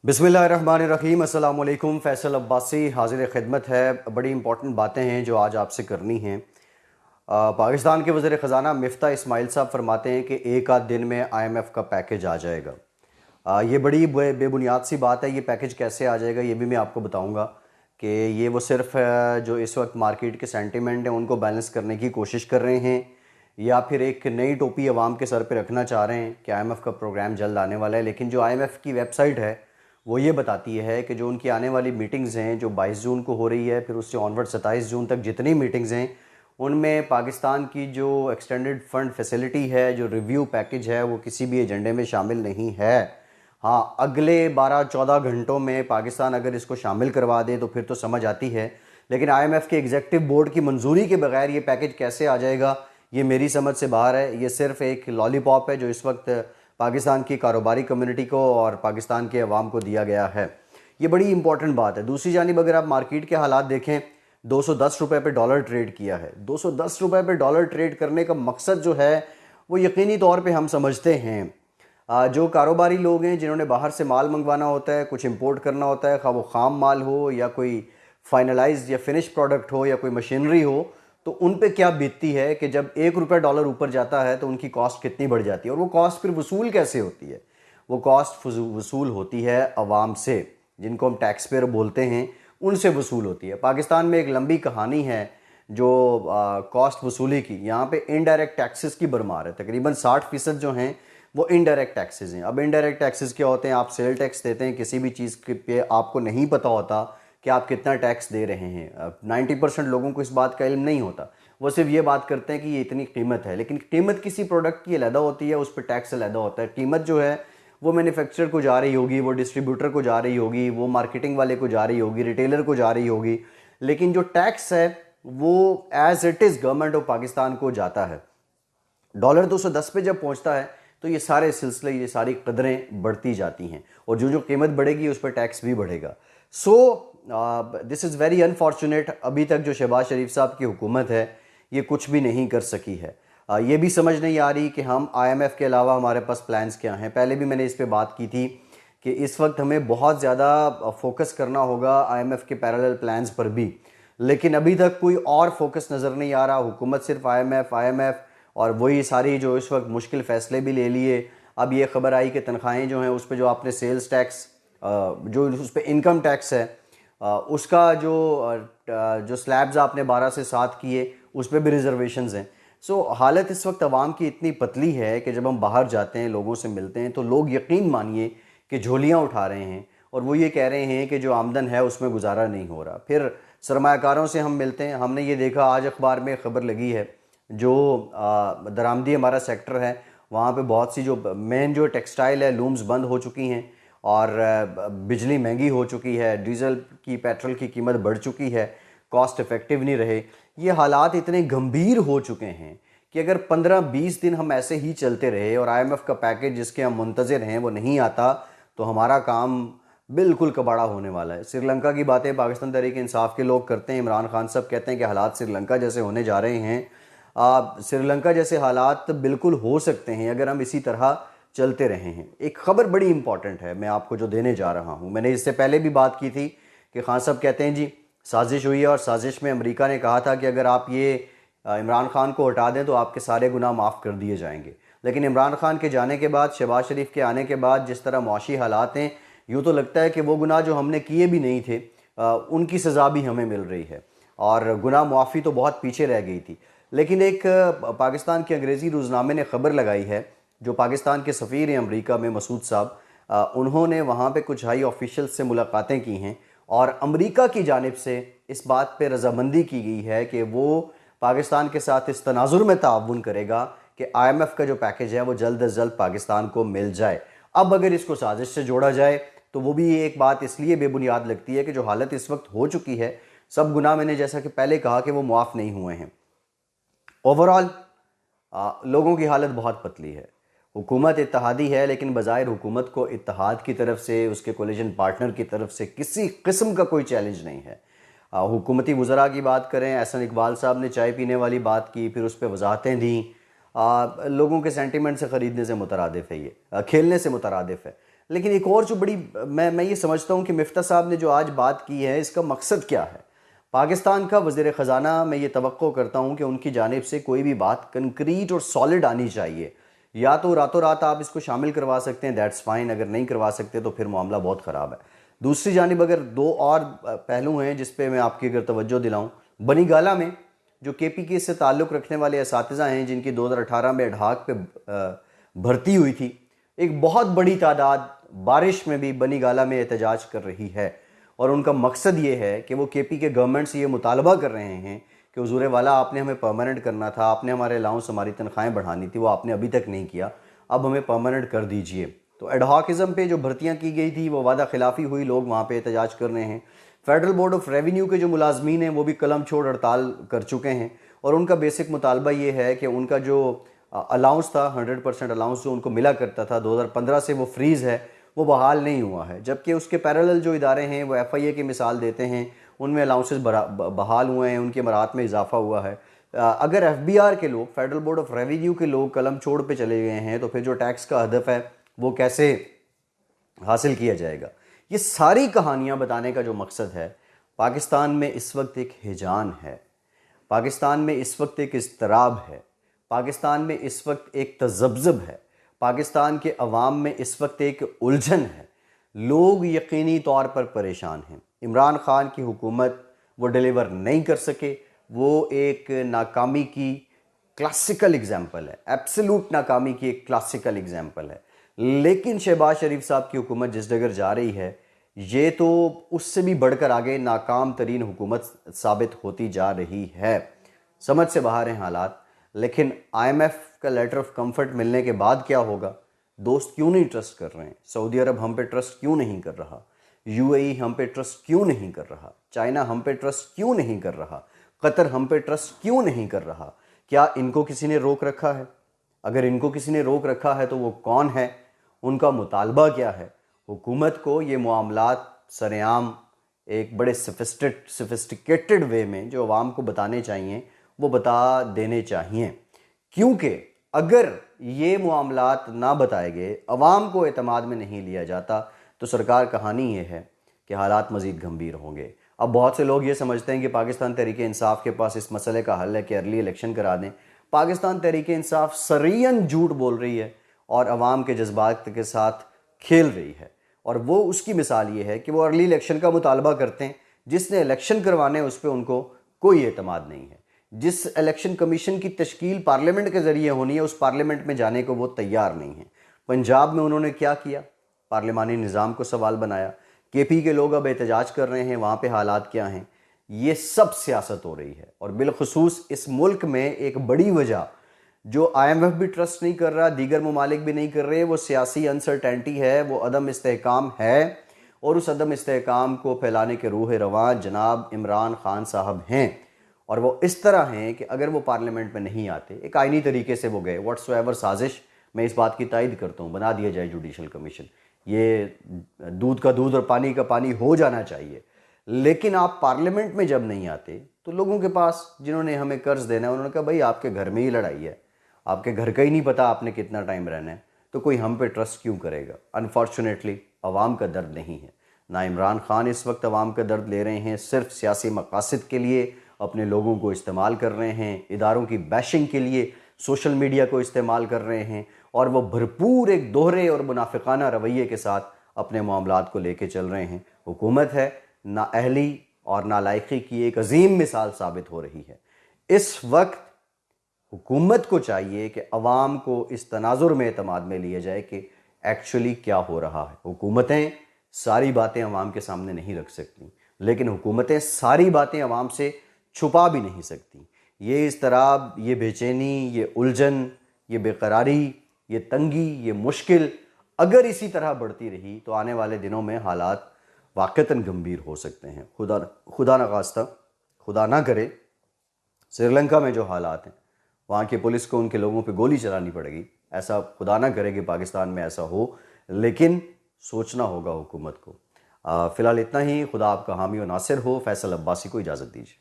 बिस्मिल्लाहिर्रहमानिर्रहीम। अस्सलाम वालेकुम। फ़ैसल अब्बासी हाज़िर ख़िदमत है। बड़ी इंपॉर्टेंट बातें हैं जो आज आपसे करनी हैं। पाकिस्तान के वज़ीर ख़ज़ाना मिफ्ता इस्माइल साहब फरमाते हैं कि एक आध दिन में IMF का पैकेज आ जाएगा। ये बड़ी बेबुनियाद सी बात है। ये पैकेज कैसे आ जाएगा ये भी मैं आपको बताऊंगा कि ये वो सिर्फ जो इस वक्त मार्केट के सेंटिमेंट हैं उनको बैलेंस करने की कोशिश कर रहे हैं, या फिर एक नई टोपी अवाम के सर पे रखना चाह रहे हैं कि IMF का प्रोग्राम जल्द आने वाला है। लेकिन जो IMF की वेबसाइट है वो ये बताती है कि जो उनकी आने वाली मीटिंग्स हैं जो 22 जून को हो रही है, फिर उससे ऑनवर्ड 27 जून तक जितनी मीटिंग्स हैं उनमें पाकिस्तान की जो एक्सटेंडेड फंड फैसिलिटी है, जो रिव्यू पैकेज है, वो किसी भी एजेंडे में शामिल नहीं है। हाँ, अगले 12-14 घंटों में पाकिस्तान अगर इसको शामिल करवा दे तो फिर तो समझ आती है, लेकिन IMF के एग्जीक्यूटिव बोर्ड की मंजूरी के बगैर ये पैकेज कैसे आ जाएगा ये मेरी समझ से बाहर है। ये सिर्फ एक लॉलीपॉप है जो इस वक्त पाकिस्तान की कारोबारी कम्युनिटी को और पाकिस्तान के अवाम को दिया गया है। ये बड़ी इंपॉर्टेंट बात है। दूसरी जानिब अगर आप मार्केट के हालात देखें, 210 रुपये पे डॉलर ट्रेड किया है। 210 रुपये पे डॉलर ट्रेड करने का मकसद जो है वो यकीनी तौर पे हम समझते हैं। जो कारोबारी लोग हैं जिन्होंने बाहर से माल मंगवाना होता है, कुछ इंपोर्ट करना होता है, खा वो ख़ाम माल हो या कोई फाइनलाइज या फिनिश प्रोडक्ट हो या कोई मशीनरी हो, तो उन पे क्या बीतती है कि जब 1 रुपया डॉलर ऊपर जाता है तो उनकी कॉस्ट कितनी बढ़ जाती है। और वो कॉस्ट फिर वसूल कैसे होती है? वो कॉस्ट वसूल होती है अवाम से, जिनको हम टैक्स पेयर बोलते हैं, उनसे वसूल होती है। पाकिस्तान में एक लंबी कहानी है जो कॉस्ट वसूली की। यहाँ पे इनडायरेक्ट टैक्सेस की भरमार है। तकरीबन 60% जो हैं वो इनडायरेक्ट टैक्सेस हैं। अब इनडायरेक्ट टैक्सेस क्या होते हैं? आप सेल टैक्स देते हैं किसी भी चीज़ पे, आपको नहीं पता होता कि आप कितना टैक्स दे रहे हैं। 90% लोगों को इस बात का इल्म नहीं होता। वो सिर्फ ये बात करते हैं कि ये इतनी कीमत है, लेकिन कीमत किसी प्रोडक्ट की अलहदा होती है, उस पर टैक्स अलहदा होता है। कीमत जो है वो मैन्युफैक्चरर को जा रही होगी, वो डिस्ट्रीब्यूटर को जा रही होगी, वो मार्केटिंग वाले को जा रही होगी, रिटेलर को जा रही होगी, लेकिन जो टैक्स है वो as it is government of Pakistan को जाता है। डॉलर 210 पे जब पहुंचता है तो ये सारे सिलसिले, ये सारी कदरें बढ़ती जाती हैं, और जो जो कीमत बढ़ेगी उस पर टैक्स भी बढ़ेगा। So this is very unfortunate. अभी तक जो शहबाज शरीफ साहब की हुकूमत है ये कुछ भी नहीं कर सकी है। ये भी समझ नहीं आ रही कि हम IMF के अलावा हमारे पास प्लान्स क्या हैं। पहले भी मैंने इस पर बात की थी कि इस वक्त हमें बहुत ज़्यादा फोकस करना होगा IMF के पैरेलल प्लान्स पर भी, लेकिन अभी तक कोई और फोकस नज़र नहीं आ रहा। हुकूमत सिर्फ IMF और वही सारी जो इस वक्त मुश्किल फ़ैसले भी ले लिए। अब ये खबर आई कि तनख्वाहें जो हैं उस पर जो आपने सेल्स टैक्स, जो उस पर इनकम टैक्स है, उसका जो स्लैब्स आपने 12 से 7 किए उस पर भी रिजर्वेशंस हैं। सो हालत इस वक्त आवाम की इतनी पतली है कि जब हम बाहर जाते हैं, लोगों से मिलते हैं, तो लोग यकीन मानिए कि झोलियाँ उठा रहे हैं और वो ये कह रहे हैं कि जो आमदन है उसमें गुजारा नहीं हो रहा। फिर सरमायाकारों से हम मिलते हैं, हमने ये देखा आज अखबार में खबर लगी है, जो दरामदी हमारा सेक्टर है वहाँ पे बहुत सी जो मेन जो टेक्सटाइल है, लूम्स बंद हो चुकी हैं और बिजली महंगी हो चुकी है, डीजल की, पेट्रोल की कीमत बढ़ चुकी है, कॉस्ट इफ़ेक्टिव नहीं रहे। ये हालात इतने गंभीर हो चुके हैं कि अगर 15-20 दिन हम ऐसे ही चलते रहे और IMF का पैकेज जिसके हम मुंतज़िर हैं वो नहीं आता, तो हमारा काम बिल्कुल कबाड़ा होने वाला है। श्रीलंका की बातें पाकिस्तान तहरीक इंसाफ के लोग करते हैं। इमरान खान साहब कहते हैं कि हालात श्रीलंका जैसे होने जा रहे हैं। श्रीलंका जैसे हालात बिल्कुल हो सकते हैं अगर हम इसी तरह चलते रहे हैं। एक ख़बर बड़ी इंपॉर्टेंट है मैं आपको जो देने जा रहा हूँ। मैंने इससे पहले भी बात की थी कि खान साहब कहते हैं जी साजिश हुई है, और साजिश में अमेरिका ने कहा था कि अगर आप ये इमरान खान को हटा दें तो आपके सारे गुनाह माफ़ कर दिए जाएंगे। लेकिन इमरान खान के जाने के बाद, शहबाज शरीफ के आने के बाद जिस तरह मुआशी हालात हैं, यूँ तो लगता है कि वो गुनाह जो हमने किए भी नहीं थे उनकी सज़ा भी हमें मिल रही है, और गुनाह मुआफ़ी तो बहुत पीछे रह गई थी। लेकिन एक पाकिस्तान के अंग्रेज़ी रोज़नामे ने खबर लगाई है, जो पाकिस्तान के सफ़ीर हैं अमेरिका में, मसूद साहब, उन्होंने वहाँ पे कुछ हाई ऑफिशियल से मुलाकातें की हैं और अमेरिका की जानिब से इस बात पे रजामंदी की गई है कि वो पाकिस्तान के साथ इस तनाजुर में ताउन करेगा कि IMF का जो पैकेज है वो जल्द अज जल्द पाकिस्तान को मिल जाए। अब अगर इसको साजिश से जोड़ा जाए तो वो भी एक बात इसलिए बेबुनियाद लगती है कि जो हालत इस वक्त हो चुकी है, सब गुनाह मैंने जैसा कि पहले कहा कि वो मुआफ़ नहीं हुए हैं। ओवरऑल लोगों की हालत बहुत पतली है। हुकूमत इत्तेहादी है, लेकिन बज़ाहिर हुकूमत को इत्तेहाद की तरफ से, उसके कोलिशन पार्टनर की तरफ से किसी किस्म का कोई चैलेंज नहीं है। हुकूमती वज़रा की बात करें, एहसन इकबाल साहब ने चाय पीने वाली बात की, फिर उस पर वजाहतें दी। लोगों के सेंटिमेंट से ख़रीदने से मुतरादिफ है, ये खेलने से मुतरादिफ है। लेकिन एक और जो बड़ी मैं ये समझता हूँ कि मिफ्ता साहब ने जो आज बात की है, इसका मकसद क्या है। पाकिस्तान का वज़ीर ख़ज़ाना, मैं ये तवक्को करता हूँ कि उनकी जानिब से कोई भी बात कंक्रीट और सॉलिड आनी चाहिए। या तो रातों रात आप इसको शामिल करवा सकते हैं, दैट्स फाइन, अगर नहीं करवा सकते तो फिर मामला बहुत ख़राब है। दूसरी जानिब अगर दो और पहलू हैं जिस पे मैं आपकी अगर तवज्जो दिलाऊं, बनी गाला में जो KPK से ताल्लुक़ रखने वाले इसातिज़ा हैं जिनकी 2018 में एडहाक पे भर्ती हुई थी, एक बहुत बड़ी तादाद बारिश में भी बनी गाला में एहतजाज कर रही है। और उनका मकसद ये है कि वो KPK गवर्नमेंट से ये मुतालबा कर रहे हैं कि हुजूर वाला आपने हमें परमानेंट करना था, आपने हमारे अलाउंस, हमारी तनख्वाहें बढ़ानी थी, वो आपने अभी तक नहीं किया, अब हमें परमानेंट कर दीजिए। तो एडहॉकिज़म पे जो भर्तियाँ की गई थी वो वादा खिलाफ़ी हुई, लोग वहाँ पे एहतजाज कर रहे हैं। फेडरल बोर्ड ऑफ रेवेन्यू के जो मुलाजमीन हैं वो भी कलम छोड़ हड़ताल कर चुके हैं और उनका बेसिक मुतालबा ये है कि उनका जो अलाउंस था, 100% अलाउंस जो उनको मिला करता था 2015 से, वो फ्रीज़ है, वो बहाल नहीं हुआ है। जबकि उसके पैरेलल जो इदारे हैं वो FIA की मिसाल देते हैं, उनमें अलाउंसेस बहाल हुए हैं, उनके मरात में इजाफा हुआ है। अगर FBR के लोग, फेडरल बोर्ड ऑफ रेवेन्यू के लोग कलम छोड़ पे चले गए हैं तो फिर जो टैक्स का हदफ है वो कैसे हासिल किया जाएगा। ये सारी कहानियाँ बताने का जो मकसद है, पाकिस्तान में इस वक्त एक हिजान है, पाकिस्तान में इस वक्त एक इज़्तिराब है, पाकिस्तान में इस वक्त एक तज़ब्ज़ब है, पाकिस्तान के अवाम में इस वक्त एक उलझन है। लोग यकीनी तौर पर परेशान हैं। इमरान खान की हुकूमत वो डिलीवर नहीं कर सके, वो एक नाकामी की क्लासिकल एग्जाम्पल है, एब्सोल्यूट नाकामी की एक क्लासिकल एग्जाम्पल है। लेकिन शहबाज शरीफ साहब की हुकूमत जिस जगह जा रही है, ये तो उससे भी बढ़कर आगे नाकाम तरीन हुकूमत साबित होती जा रही है। समझ से बाहर हैं हालात। लेकिन IMF का लेटर ऑफ कंफर्ट मिलने के बाद क्या होगा? दोस्त क्यों नहीं ट्रस्ट कर रहे हैं? सऊदी अरब हम पे ट्रस्ट क्यों नहीं कर रहा? UAE हम पे ट्रस्ट क्यों नहीं कर रहा? चाइना हम पे ट्रस्ट क्यों नहीं कर रहा? कतर हम पे ट्रस्ट क्यों नहीं कर रहा? क्या इनको किसी ने रोक रखा है? अगर इनको किसी ने रोक रखा है तो वो कौन है? उनका मुतालबा क्या है? हुकूमत को ये मामलात सरेआम एक बड़े सोफिस्टिकेटेड वे में जो अवाम को बताने चाहिए वो बता देने चाहिए, क्योंकि अगर ये मामलात ना बताए गए, अवाम को एतमाद में नहीं लिया जाता, तो सरकार कहानी ये है कि हालात मज़ीद गंभीर होंगे। अब बहुत से लोग ये समझते हैं कि पाकिस्तान तहरीक इंसाफ के पास इस मसले का हल है कि अर्ली इलेक्शन करा दें। पाकिस्तान तहरीक इंसाफ सरियन झूठ बोल रही है और अवाम के जज्बात के साथ खेल रही है। और वो उसकी मिसाल ये है कि वो अर्ली इलेक्शन का मुतालबा करते हैं, जिसने इलेक्शन करवाने उस पर उनको कोई एतमाद नहीं है। जिस इलेक्शन कमीशन की तश्कील पार्लियामेंट के ज़रिए होनी है, उस पार्लियामेंट में जाने को वो तैयार नहीं है। पंजाब में उन्होंने क्या किया? पार्लिमानी निज़ाम को सवाल बनाया। KP के लोग अब एहतजाज कर रहे हैं, वहाँ पे हालात क्या हैं? ये सब सियासत हो रही है। और बिलखुसूस इस मुल्क में एक बड़ी वजह जो IMF भी ट्रस्ट नहीं कर रहा, दीगर ममालिक भी नहीं कर रहे, वो सियासी अनसर्टेनिटी है, वो अदम इस्तेहकाम है। और उस अदम इस्तेहकाम को फैलाने के रूह रवां जनाब इमरान खान साहब हैं। और वो इस तरह हैं कि अगर वो पार्लियामेंट में नहीं आते, एक आइनी तरीके से वो गए, व्हाट्सएवर साजिश, मैं इस बात की तायद करता हूँ, बना दिया जाए जुडिशल कमीशन, ये दूध का दूध और पानी का पानी हो जाना चाहिए। लेकिन आप पार्लियामेंट में जब नहीं आते तो लोगों के पास, जिन्होंने हमें कर्ज देना है, उन्होंने कहा भाई आपके घर में ही लड़ाई है, आपके घर का ही नहीं पता आपने कितना टाइम रहना है, तो कोई हम पे ट्रस्ट क्यों करेगा? अनफॉर्चुनेटली अवाम का दर्द नहीं है। ना इमरान खान इस वक्त अवाम का दर्द ले रहे हैं, सिर्फ सियासी मकासद के लिए अपने लोगों को इस्तेमाल कर रहे हैं, इदारों की बैशिंग के लिए सोशल मीडिया को इस्तेमाल कर रहे हैं, और वो भरपूर एक दोहरे और मुनाफिकाना रवैये के साथ अपने मामलात को लेके चल रहे हैं। हुकूमत है नाअहली और नालायकी की एक अजीम मिसाल साबित हो रही है। इस वक्त हुकूमत को चाहिए कि अवाम को इस तनाजुर में एतमाद में लिया जाए कि एक्चुअली क्या हो रहा है। हुकूमतें सारी बातें अवाम के सामने नहीं रख सकती, लेकिन हुकूमतें सारी बातें अवाम से छुपा भी नहीं सकती। ये इज़्तिराब, ये बेचैनी, ये उलझन, ये बेकरारी, ये तंगी, ये मुश्किल अगर इसी तरह बढ़ती रही तो आने वाले दिनों में हालात वाक़तन गंभीर हो सकते हैं। खुदा न खास्ता, खुदा ना करे, श्रीलंका में जो हालात हैं, वहाँ की पुलिस को उनके लोगों पे गोली चलानी पड़ेगी। ऐसा खुदा ना करे कि पाकिस्तान में ऐसा हो, लेकिन सोचना होगा हुकूमत को। फ़िलहाल इतना ही। खुदा आपका हामी और नासिर हो। फैसल अब्बासी को इजाज़त दीजिए।